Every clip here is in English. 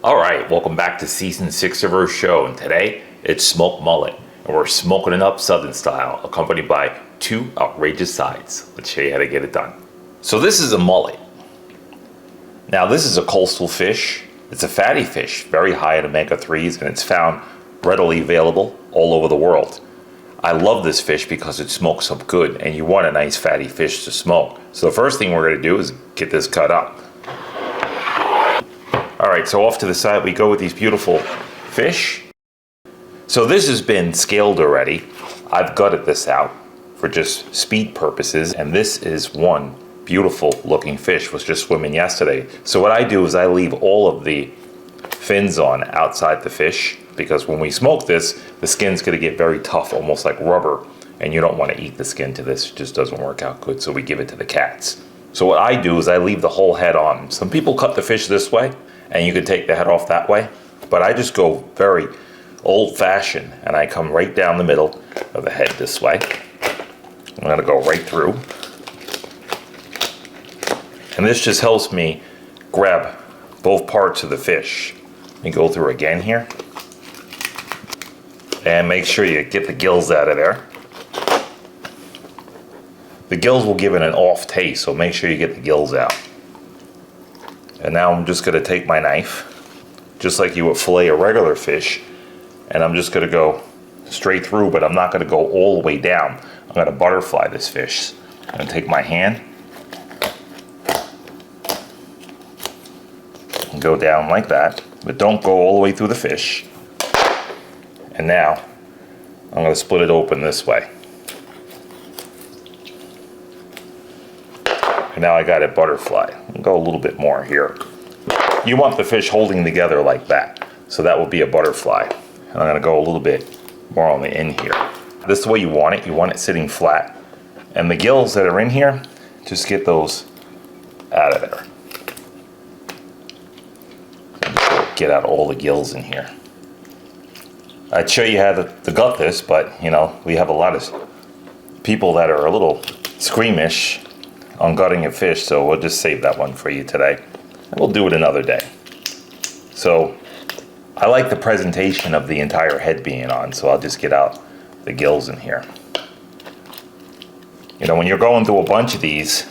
All right, welcome back to season 6 of our show, and today it's smoked mullet, and we're smoking it up Southern style, accompanied by 2 outrageous sides. Let's show you how to get it done. So this is a mullet. Now this is a coastal fish. It's a fatty fish, very high in omega-3s, and it's found readily available all over the world. I love this fish because it smokes up good, and you want a nice fatty fish to smoke. So the first thing we're going to do is get this cut up. Alright, so off to the side we go with these beautiful fish. So this has been scaled already. I've gutted this out for just speed purposes, and this is one beautiful looking fish, was just swimming yesterday. So what I do is I leave all of the fins on outside the fish, because when we smoke this, the skin's going to get very tough, almost like rubber, and you don't want to eat the skin to this. It just doesn't work out good, so we give it to the cats. So what I do is I leave the whole head on. Some people cut the fish this way, and you can take the head off that way, but I just go very old-fashioned, and I come right down the middle of the head this way. I'm going to go right through, and this just helps me grab both parts of the fish. And go through again here, and make sure you get the gills out of there. The gills will give it an off taste, so make sure you get the gills out. And now I'm just going to take my knife, just like you would fillet a regular fish, and I'm just going to go straight through, but I'm not going to go all the way down. I'm going to butterfly this fish. I'm going to take my hand and go down like that, but don't go all the way through the fish. And now I'm going to split it open this way. And now I got it butterfly. I'll go a little bit more here. You want the fish holding together like that, so that will be a butterfly. And I'm going to go a little bit more on the end here. This is the way you want it. You want it sitting flat. And the gills that are in here, just get those out of there. Get out all the gills in here. I'd show you how to gut this, but you know, we have a lot of people that are a little squeamish on gutting a fish, so we'll just save that one for you today. And we'll do it another day. So I like the presentation of the entire head being on, so I'll just get out the gills in here. You know, when you're going through a bunch of these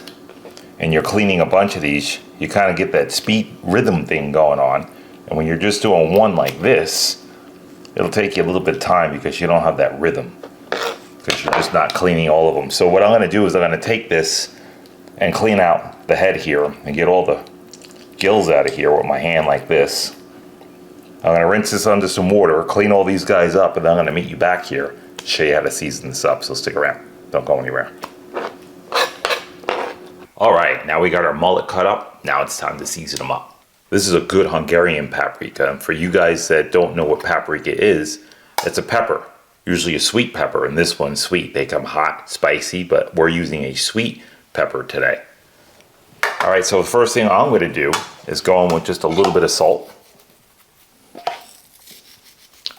and you're cleaning a bunch of these, you kind of get that speed rhythm thing going on. And when you're just doing one like this, it'll take you a little bit of time because you don't have that rhythm, because you're just not cleaning all of them. So what I'm going to do is I'm going to take this and clean out the head here and get all the gills out of here with my hand like this. I'm going to rinse this under some water, clean all these guys up, and then I'm going to meet you back here to show you how to season this up. So stick around. Don't go anywhere. All right, now we got our mullet cut up. Now it's time to season them up. This is a good Hungarian paprika, and for you guys that don't know what paprika is, it's a pepper, usually a sweet pepper, and this one's sweet. They come hot, spicy, but we're using a sweet pepper today. All right, so the first thing I'm going to do is go in with just a little bit of salt.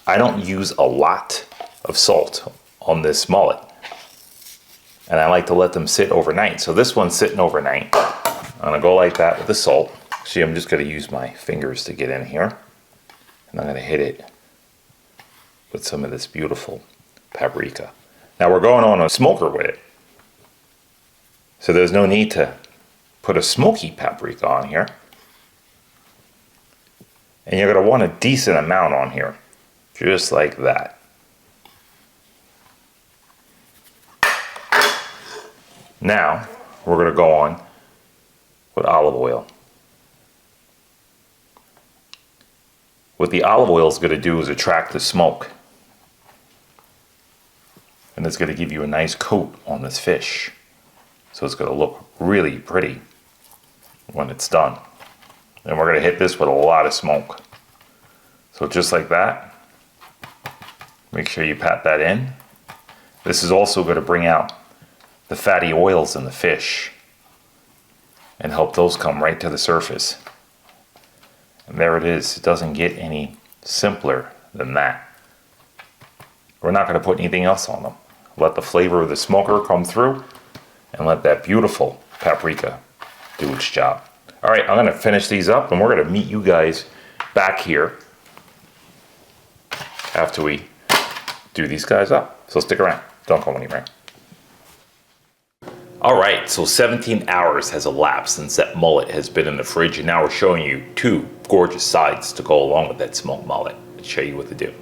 I don't use a lot of salt on this mullet, and I like to let them sit overnight. So this one's sitting overnight. I'm going to go like that with the salt. See, I'm just going to use my fingers to get in here, and I'm going to hit it with some of this beautiful paprika. Now we're going on a smoker with it, so there's no need to put a smoky paprika on here. And you're going to want a decent amount on here, just like that. Now we're going to go on with olive oil. What the olive oil is going to do is attract the smoke. And it's going to give you a nice coat on this fish. So it's going to look really pretty when it's done. And we're going to hit this with a lot of smoke. So just like that. Make sure you pat that in. This is also going to bring out the fatty oils in the fish and help those come right to the surface. And there it is. It doesn't get any simpler than that. We're not going to put anything else on them. Let the flavor of the smoker come through and let that beautiful paprika do its job. All right, I'm going to finish these up and we're going to meet you guys back here after we do these guys up. So stick around, don't go anywhere. All right, so 17 hours has elapsed since that mullet has been in the fridge, and now we're showing you two gorgeous sides to go along with that smoked mullet. Let's show you what to do.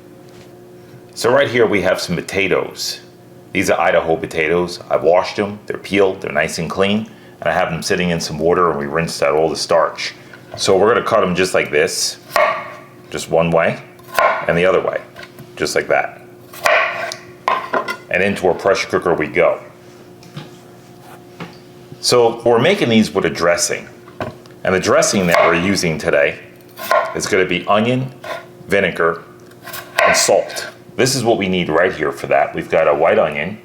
So right here we have some potatoes. These are Idaho potatoes. I've washed them, they're peeled, they're nice and clean, and I have them sitting in some water and we rinsed out all the starch. So we're gonna cut them just like this, just one way, and the other way, just like that. And into our pressure cooker we go. So we're making these with a dressing. And the dressing that we're using today is gonna be onion, vinegar, and salt. This is what we need right here for that. We've got a white onion,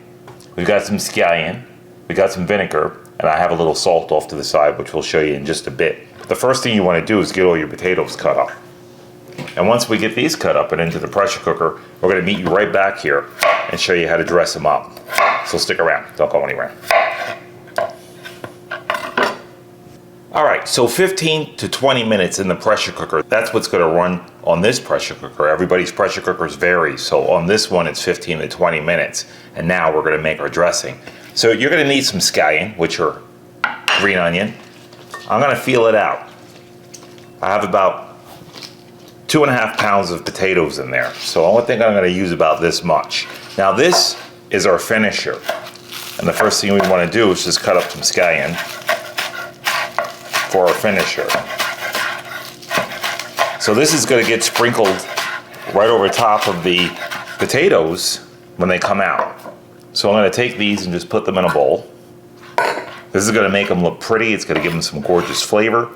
we've got some scallion, we've got some vinegar, and I have a little salt off to the side, which we'll show you in just a bit. The first thing you want to do is get all your potatoes cut up. And once we get these cut up and into the pressure cooker, we're going to meet you right back here and show you how to dress them up. So stick around, don't go anywhere. All right, so 15 to 20 minutes in the pressure cooker. That's what's going to run on this pressure cooker. Everybody's pressure cookers vary. So on this one, it's 15 to 20 minutes. And now we're going to make our dressing. So you're going to need some scallion, which are green onion. I'm going to feel it out. I have about 2.5 pounds of potatoes in there. So I think I'm going to use about this much. Now this is our finisher. And the first thing we want to do is just cut up some scallion for our finisher. So this is going to get sprinkled right over top of the potatoes when they come out. So I'm going to take these and just put them in a bowl. This is going to make them look pretty. It's going to give them some gorgeous flavor.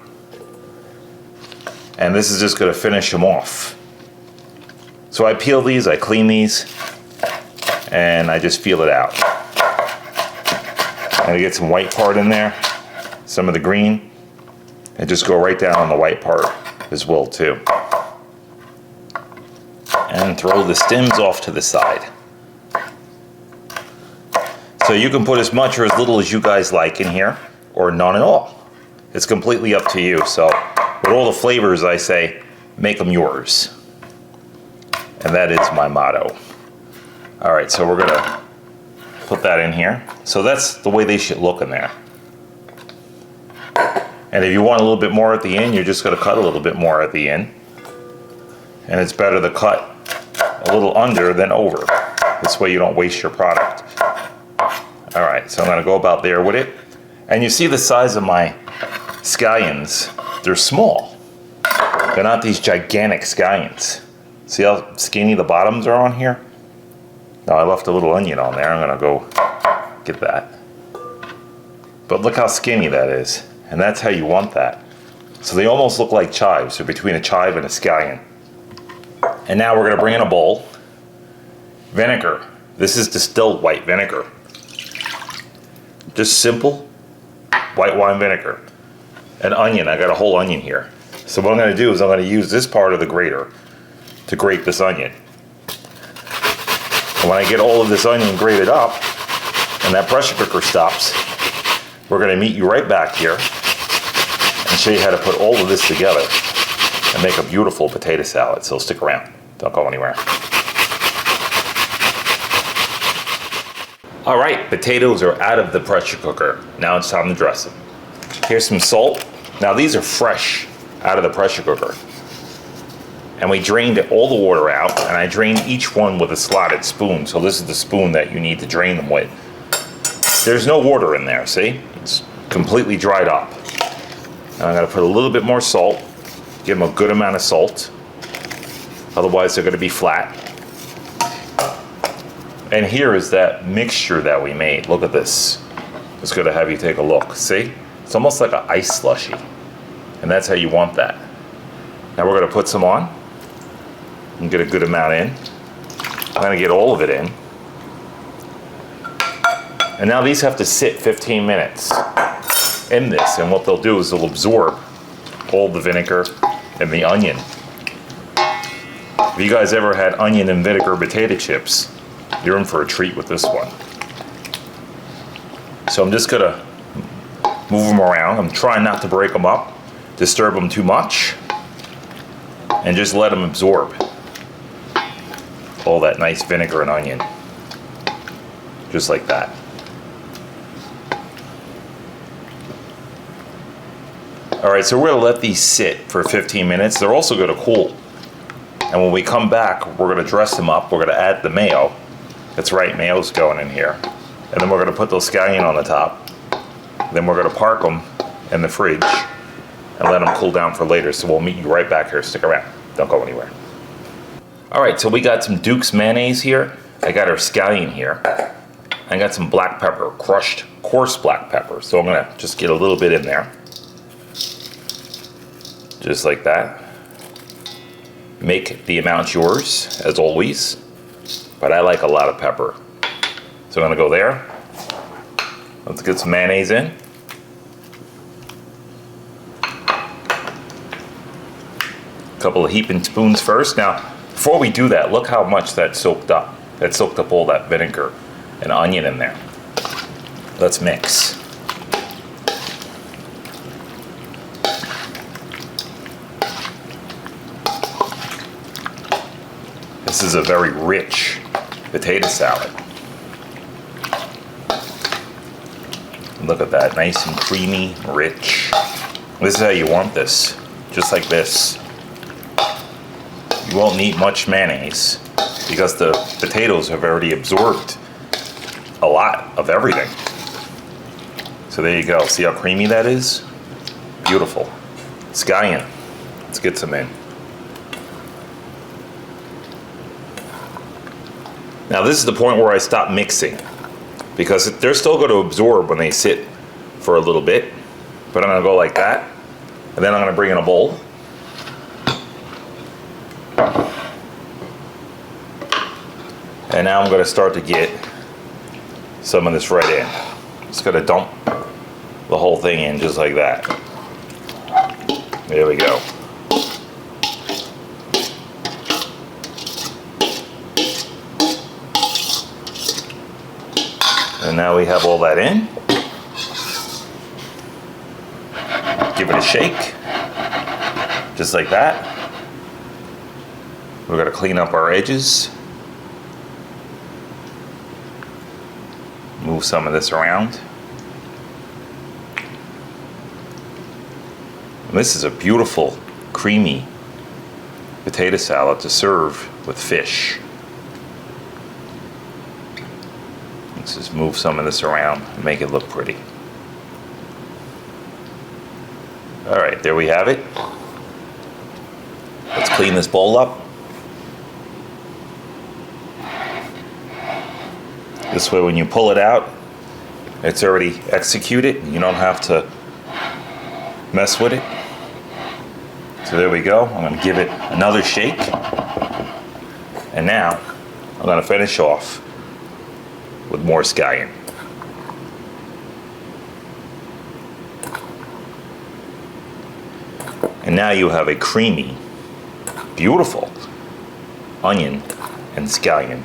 And this is just going to finish them off. So I peel these, I clean these, and I just feel it out. I'm going to get some white part in there, some of the green, and just go right down on the white part as well too. And throw the stems off to the side. So you can put as much or as little as you guys like in here, or none at all. It's completely up to you. So with all the flavors, I say, make them yours. And that is my motto. All right, so we're gonna put that in here. So that's the way they should look in there. And if you want a little bit more at the end, you're just going to cut a little bit more at the end. And it's better to cut a little under than over. This way you don't waste your product. All right, so I'm going to go about there with it. And you see the size of my scallions. They're small. They're not these gigantic scallions. See how skinny the bottoms are on here? Now I left a little onion on there. I'm going to go get that. But look how skinny that is. And that's how you want that. So they almost look like chives. They're between a chive and a scallion. And now we're going to bring in a bowl. Vinegar. This is distilled white vinegar. Just simple white wine vinegar. An onion. I got a whole onion here. So what I'm going to do is I'm going to use this part of the grater to grate this onion. And when I get all of this onion grated up and that pressure cooker stops, we're going to meet you right back here and show you how to put all of this together and make a beautiful potato salad. So stick around. Don't go anywhere. All right, potatoes are out of the pressure cooker. Now it's time to dress them. Here's some salt. Now these are fresh out of the pressure cooker. And we drained all the water out, and I drained each one with a slotted spoon. So this is the spoon that you need to drain them with. There's no water in there, see? It's completely dried up. And I'm gonna put a little bit more salt, give them a good amount of salt. Otherwise they're gonna be flat. And here is that mixture that we made. Look at this. Just gonna have you take a look, see? It's almost like an ice slushy. And that's how you want that. Now we're gonna put some on and get a good amount in. I'm gonna get all of it in. And now these have to sit 15 minutes in this, and what they'll do is they'll absorb all the vinegar and the onion. If you guys ever had onion and vinegar potato chips, you're in for a treat with this one. So I'm just gonna move them around. I'm trying not to break them up, disturb them too much. and just let them absorb all that nice vinegar and onion. Just like that. All right, so we're gonna let these sit for 15 minutes. They're also gonna cool. And when we come back, we're gonna dress them up. We're gonna add the mayo. That's right, mayo's going in here. And then we're gonna put those scallion on the top. Then we're gonna park them in the fridge and let them cool down for later. So we'll meet you right back here. Stick around, don't go anywhere. All right, so we got some Duke's mayonnaise here. I got our scallion here. I got some black pepper, crushed coarse black pepper. So I'm gonna just get a little bit in there. Just like that. Make the amount yours, as always. But I like a lot of pepper. So I'm gonna go there. Let's get some mayonnaise in. A couple of heaping spoons first. Now, before we do that, look how much that soaked up. That soaked up all that vinegar and onion in there. Let's mix. This is a very rich potato salad. Look at that, nice and creamy, rich. This is how you want this, just like this. You won't need much mayonnaise because the potatoes have already absorbed a lot of everything. So there you go, see how creamy that is? Beautiful. Scallion, let's get some in. Now this is the point where I stop mixing because they're still going to absorb when they sit for a little bit. But I'm going to go like that, and then I'm going to bring in a bowl. And now I'm going to start to get some of this right in. Just going to dump the whole thing in just like that. There we go. And now we have all that in. Give it a shake, just like that. We're gonna clean up our edges. Move some of this around. And this is a beautiful, creamy potato salad to serve with fish. Let's just move some of this around and make it look pretty. All right, there we have it. Let's clean this bowl up. This way when you pull it out, it's already executed. You don't have to mess with it. So there we go. I'm gonna give it another shake. And now, I'm gonna finish off with more scallion. And now you have a creamy, beautiful onion and scallion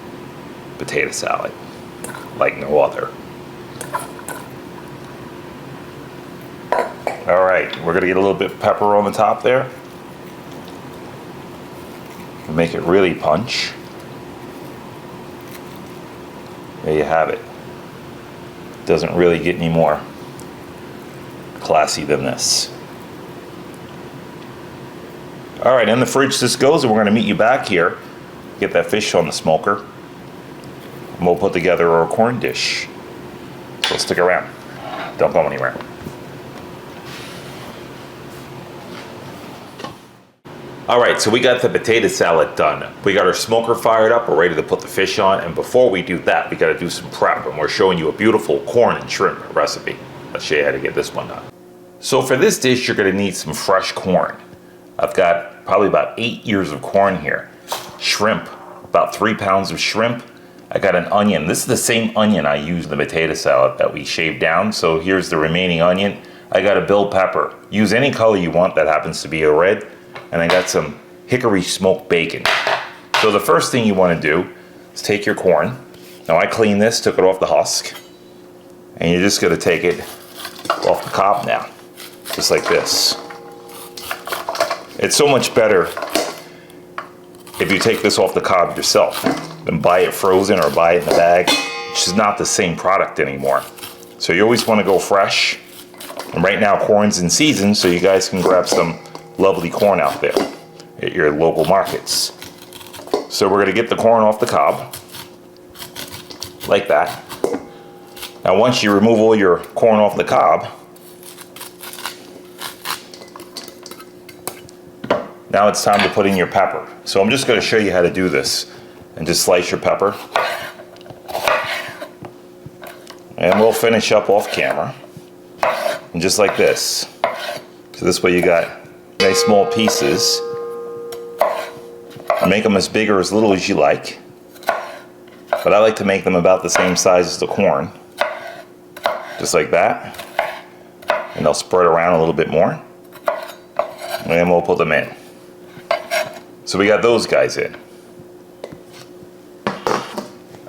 potato salad like no other. All right, we're gonna get a little bit of pepper on the top there. Make it really punch. There you have it. Doesn't really get any more classy than this. All right, in the fridge this goes, and we're gonna meet you back here. Get that fish on the smoker. And we'll put together our corn dish. So stick around. Don't go anywhere. All right, so we got the potato salad done. We got our smoker fired up. We're ready to put the fish on. And before we do that, we got to do some prep. And we're showing you a beautiful corn and shrimp recipe. Let's show you how to get this one done. So for this dish, you're going to need some fresh corn. I've got probably about 8 ears of corn here. Shrimp, about 3 pounds of shrimp. I got an onion. This is the same onion I used in the potato salad that we shaved down. So here's the remaining onion. I got a bell pepper. Use any color you want that happens to be a red. And I got some hickory smoked bacon. So the first thing you want to do is take your corn. Now I cleaned this, took it off the husk. And you're just going to take it off the cob now. Just like this. It's so much better if you take this off the cob yourself and buy it frozen or buy it in a bag, it's just not the same product anymore. So you always want to go fresh. And right now corn's in season, so you guys can grab some lovely corn out there at your local markets. So we're going to get the corn off the cob, like that. Now once you remove all your corn off the cob, now it's time to put in your pepper. So I'm just going to show you how to do this. And just slice your pepper. And we'll finish up off camera. And just like this. So this way you got nice small pieces. Make them as big or as little as you like. But I like to make them about the same size as the corn. Just like that. And they'll spread around a little bit more. And then we'll put them in. So we got those guys in.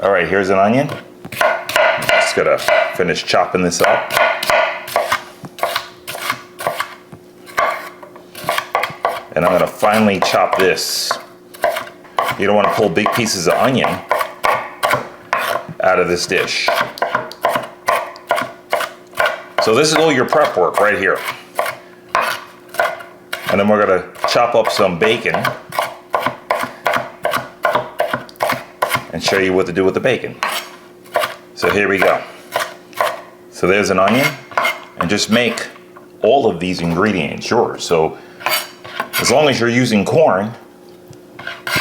All right, here's an onion. Just gotta finish chopping this up. And I'm gonna finely chop this. You don't wanna pull big pieces of onion out of this dish. So this is all your prep work right here. And then we're gonna chop up some bacon and show you what to do with the bacon. So here we go. So there's an onion, and just make all of these ingredients yours. So as long as you're using corn,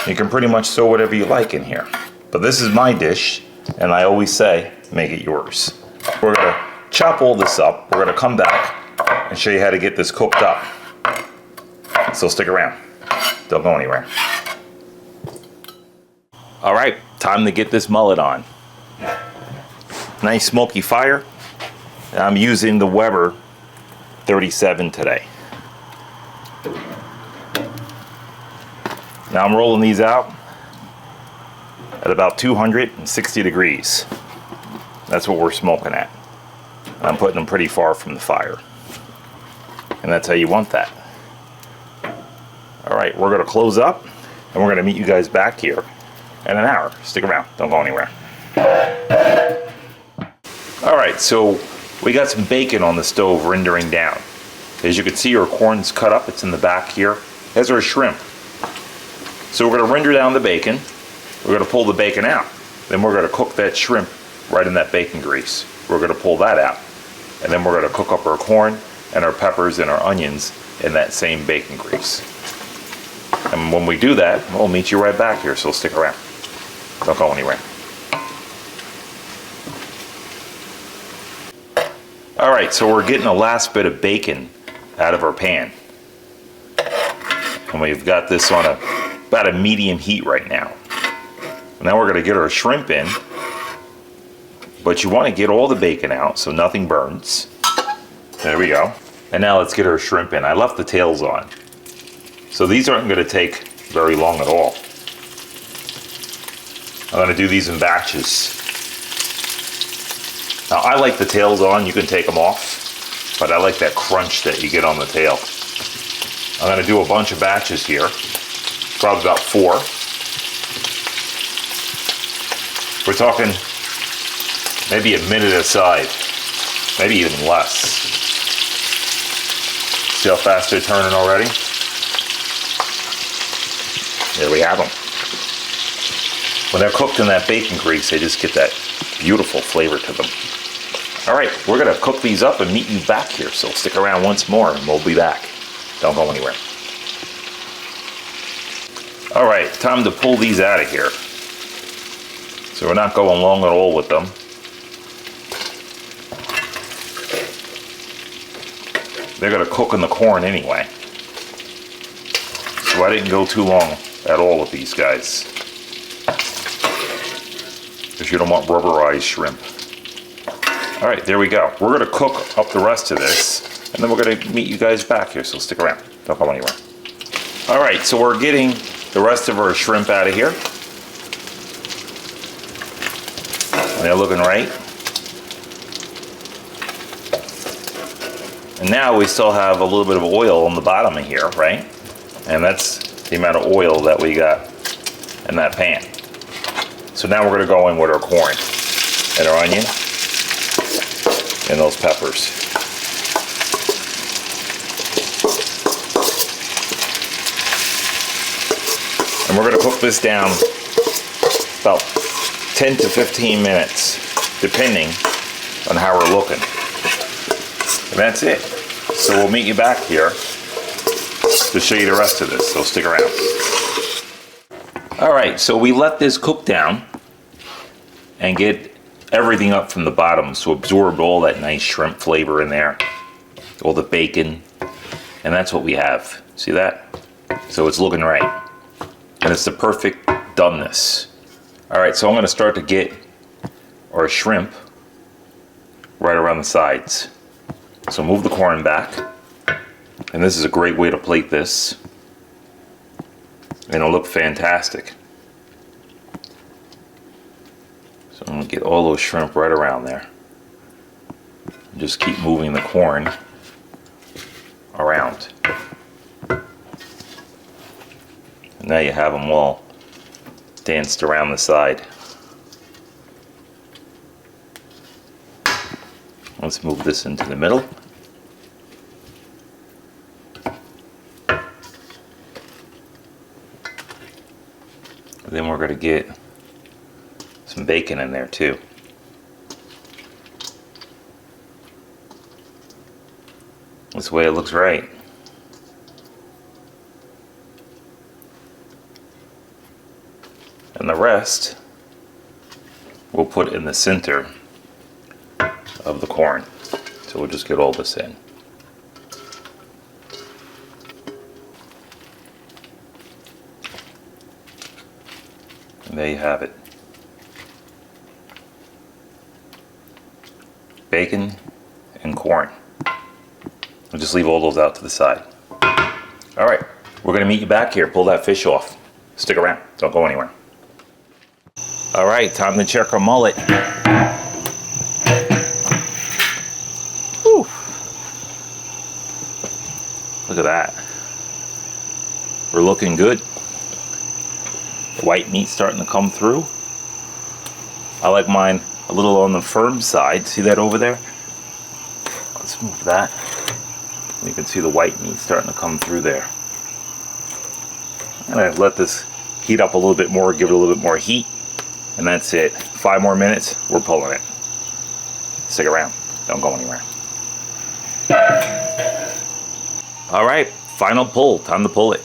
you can pretty much throw whatever you like in here. But this is my dish, and I always say, make it yours. We're gonna chop all this up. We're gonna come back and show you how to get this cooked up. So stick around. Don't go anywhere. All right, time to get this mullet on. Nice smoky fire. I'm using the Weber 37 today. Now I'm rolling these out at about 260 degrees. That's what we're smoking at. I'm putting them pretty far from the fire. And that's how you want that. All right, we're gonna close up and we're gonna meet you guys back here in an hour. Stick around, don't go anywhere. All right, so we got some bacon on the stove rendering down. As you can see, our corn's cut up, it's in the back here. There's our shrimp. So we're gonna render down the bacon. We're gonna pull the bacon out. Then we're gonna cook that shrimp right in that bacon grease. We're gonna pull that out. And then we're gonna cook up our corn and our peppers and our onions in that same bacon grease. And when we do that, we'll meet you right back here, so stick around. Don't go anywhere. All right, so we're getting the last bit of bacon out of our pan. And we've got this on about a medium heat right now. And now we're gonna get our shrimp in, but you wanna get all the bacon out so nothing burns. There we go. And now let's get our shrimp in. I left the tails on. So these aren't gonna take very long at all. I'm gonna do these in batches. Now I like the tails on, you can take them off, but I like that crunch that you get on the tail. I'm gonna do a bunch of batches here, probably about 4. We're talking maybe a minute a side, maybe even less. See how fast they're turning already? There we have them. When they're cooked in that bacon grease, they just get that beautiful flavor to them. All right, we're gonna cook these up and meet you back here, so stick around once more and we'll be back. Don't go anywhere. All right, time to pull these out of here. So we're not going long at all with them. They're gonna cook in the corn anyway. So I didn't go too long at all with these guys, because you don't want rubberized shrimp. All right, there we go. We're gonna cook up the rest of this, and then we're gonna meet you guys back here, so stick around. Don't go anywhere. All right, so we're getting the rest of our shrimp out of here. And they're looking right. And now we still have a little bit of oil on the bottom of here, right? And that's the amount of oil that we got in that pan. So now we're going to go in with our corn and our onion and those peppers. And we're going to cook this down about 10 to 15 minutes, depending on how we're looking. And that's it. So we'll meet you back here to show you the rest of this, so stick around. All right, so we let this cook down and get everything up from the bottom, so absorb all that nice shrimp flavor in there, all the bacon, and that's what we have. See that? So it's looking right. And it's the perfect doneness. All right, so I'm gonna start to get our shrimp right around the sides. So move the corn back. And this is a great way to plate this. And it'll look fantastic. So I'm gonna get all those shrimp right around there. Just keep moving the corn around. And now you have them all danced around the side. Let's move this into the middle. Then we're going to get some bacon in there too. This way it looks right. And the rest we'll put in the center of the corn. So we'll just get all this in. And there you have it. Bacon and corn. We'll just leave all those out to the side. All right, we're gonna meet you back here. Pull that fish off. Stick around, don't go anywhere. All right, time to check our mullet. Whew. Look at that. We're looking good. The white meat starting to come through. I like mine a little on the firm side. See that over there? Let's move that. You can see the white meat starting to come through there. I'm gonna let this heat up a little bit more, give it a little bit more heat, and that's it. 5 more minutes, we're pulling it. Stick around, don't go anywhere. All right, final pull, time to pull it.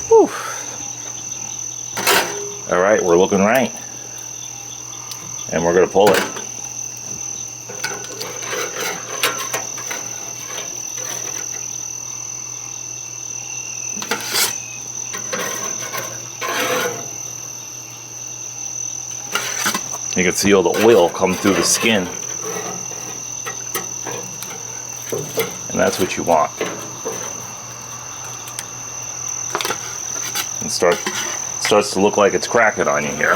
Whew. All right, we're looking right. And we're gonna pull it. You can see all the oil come through the skin. And that's what you want. And starts to look like it's cracking on you here.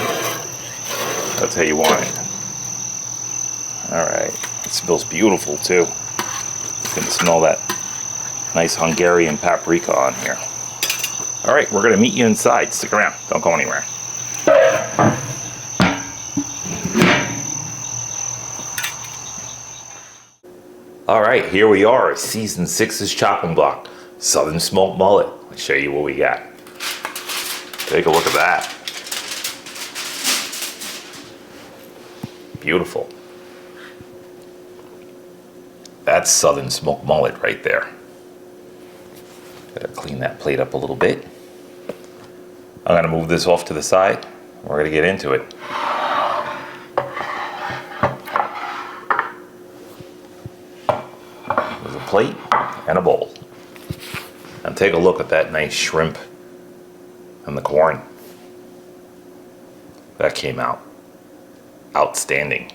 That's how you want it. Alright, it smells beautiful too. You can smell that nice Hungarian paprika on here. Alright, we're gonna meet you inside. Stick around, don't go anywhere. Alright, here we are, season 6's chopping block. Southern Smoked Mullet. I'll show you what we got. Take a look at that. Beautiful. That's Southern Smoked Mullet right there. Gotta clean that plate up a little bit. I'm gonna move this off to the side. We're gonna get into it. There's a plate and a bowl. And take a look at that nice shrimp and the corn. That came out outstanding.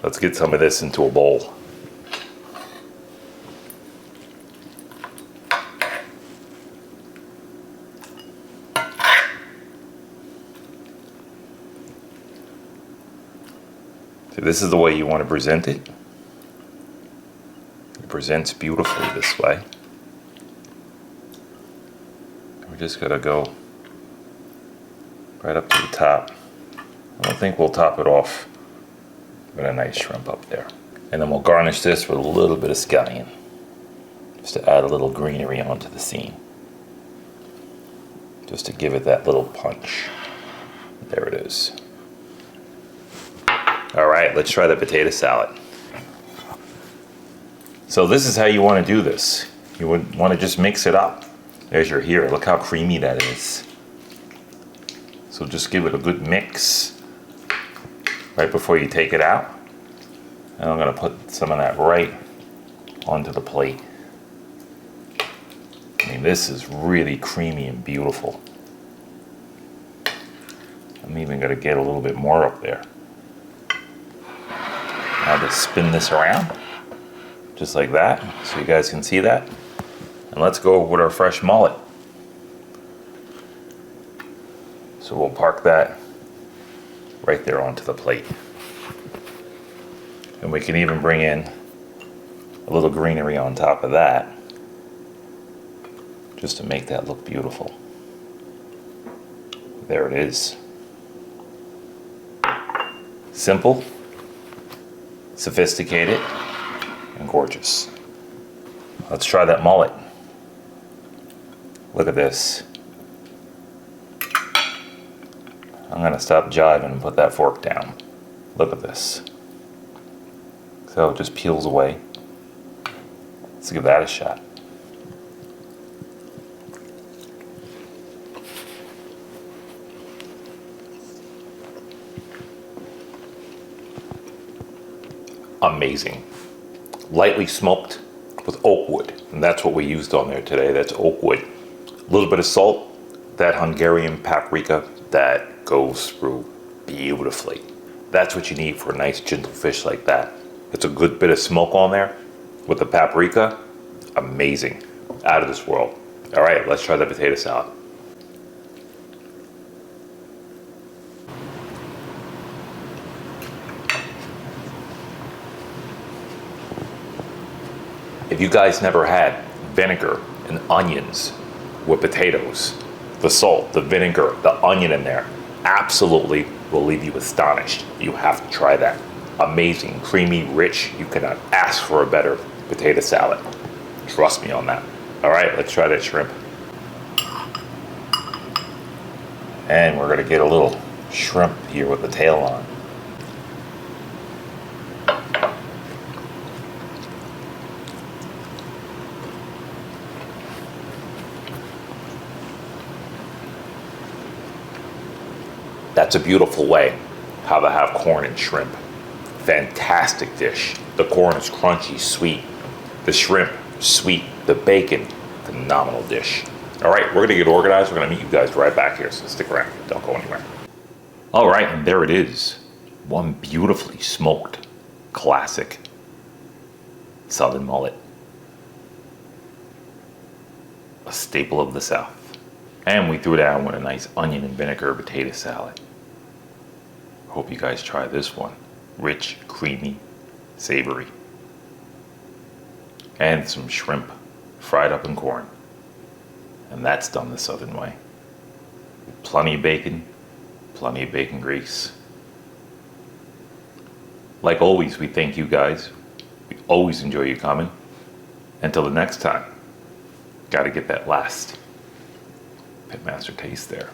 Let's get some of this into a bowl. So this is the way you want to present it. It presents beautifully this way. we just gotta go right up to the top. I don't think we'll top it off with a nice shrimp up there. And then we'll garnish this with a little bit of scallion, just to add a little greenery onto the scene. Just to give it that little punch. There it is. All right, let's try the potato salad. So this is how you want to do this. You would want to just mix it up. There's your here. Look how creamy that is. So just give it a good mix right before you take it out. And I'm going to put some of that right onto the plate. I mean, this is really creamy and beautiful. I'm even going to get a little bit more up there. Now just spin this around, just like that, so you guys can see that. And let's go with our fresh mullet. So we'll park that right there onto the plate. And we can even bring in a little greenery on top of that, just to make that look beautiful. There it is. Simple, sophisticated, and gorgeous. Let's try that mullet. Look at this. I'm gonna stop jiving and put that fork down. Look at this. So it just peels away. Let's give that a shot. Amazing. Lightly smoked with oak wood, and that's what we used on there today. That's oak wood. A little bit of salt, that Hungarian paprika that goes through beautifully. That's what you need for a nice gentle fish like that. It's a good bit of smoke on there with the paprika. Amazing. Out of this world. All right, let's try the potato salad. If you guys never had vinegar and onions with potatoes, the salt, the vinegar, the onion in there, absolutely will leave you astonished. You have to try that. Amazing, creamy, rich. You cannot ask for a better potato salad. Trust me on that. All right, let's try that shrimp. And we're gonna get a little shrimp here with the tail on. That's a beautiful way how to have corn and shrimp. Fantastic dish. The corn is crunchy, sweet. The shrimp, sweet. The bacon, phenomenal dish. All right, we're gonna get organized. We're gonna meet you guys right back here, so stick around. Don't go anywhere. All right, and there it is. One beautifully smoked, classic Southern mullet. A staple of the South. And we threw down with a nice onion and vinegar potato salad. Hope you guys try this one. Rich, creamy, savory. And some shrimp fried up in corn. And that's done the Southern way. Plenty of bacon grease. Like always, we thank you guys. We always enjoy you coming. Until the next time, gotta get that last Pitmaster taste there.